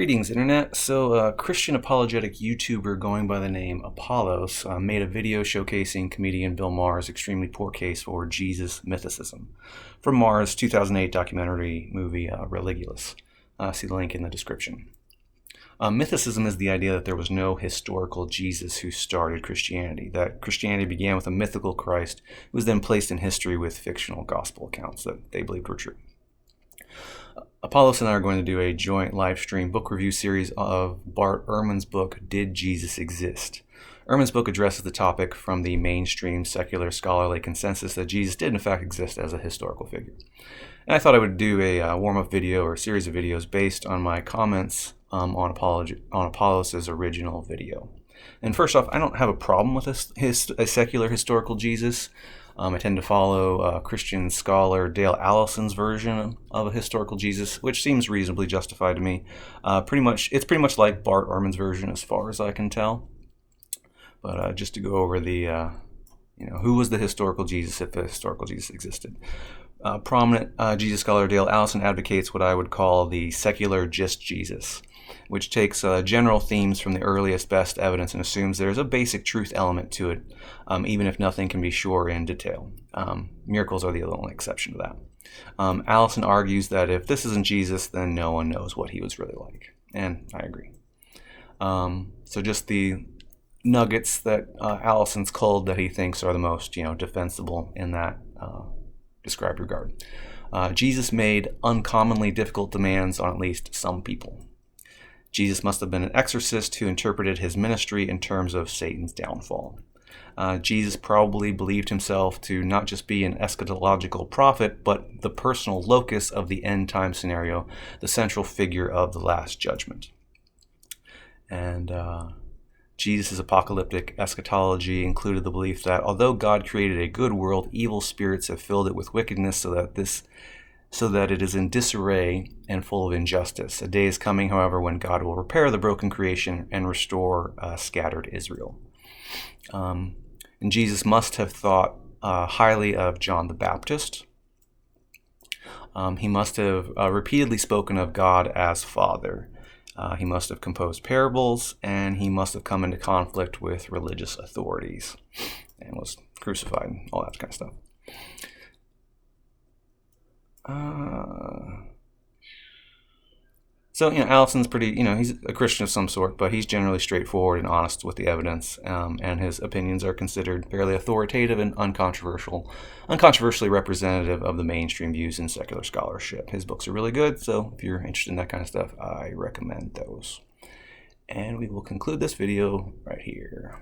Greetings, Internet. So, a Christian apologetic YouTuber going by the name Apollos made a video showcasing comedian Bill Maher's extremely poor case for Jesus mythicism from Maher's 2008 documentary movie Religulous. See the link in the description. Mythicism is the idea that there was no historical Jesus who started Christianity, that Christianity began with a mythical Christ who was then placed in history with fictional gospel accounts that they believed were true. Apollos and I are going to do a joint live stream book review series of Bart Ehrman's book, Did Jesus Exist? Ehrman's book addresses the topic from the mainstream secular scholarly consensus that Jesus did in fact exist as a historical figure. And I thought I would do a warm-up video or a series of videos based on my comments on Apollos' original video. And first off, I don't have a problem with a secular historical Jesus. I tend to follow Christian scholar Dale Allison's version of a historical Jesus, which seems reasonably justified to me. It's pretty much like Bart Ehrman's version as far as I can tell. But just to go over the, who was the historical Jesus if the historical Jesus existed? Prominent Jesus scholar Dale Allison advocates what I would call the secular just Jesus, which takes general themes from the earliest best evidence and assumes there's a basic truth element to it, even if nothing can be sure in detail. Miracles are the only exception to that. Allison argues that if this isn't Jesus, then no one knows what he was really like, and I agree. So just the nuggets that Allison's culled that he thinks are the most, defensible in that described regard. Jesus made uncommonly difficult demands on at least some people. Jesus must have been an exorcist who interpreted his ministry in terms of Satan's downfall. Jesus probably believed himself to not just be an eschatological prophet, but the personal locus of the end-time scenario, the central figure of the Last Judgment. And Jesus' apocalyptic eschatology included the belief that although God created a good world, evil spirits have filled it with wickedness so that it is in disarray and full of injustice. A day is coming, however, when God will repair the broken creation and restore scattered Israel. And Jesus must have thought highly of John the Baptist. He must have repeatedly spoken of God as Father. He must have composed parables, and he must have come into conflict with religious authorities and was crucified and all that kind of stuff. So, Allison's pretty, he's a Christian of some sort, but he's generally straightforward and honest with the evidence, and his opinions are considered fairly authoritative and uncontroversially representative of the mainstream views in secular scholarship. His books are really good, so if you're interested in that kind of stuff, I recommend those. And we will conclude this video right here.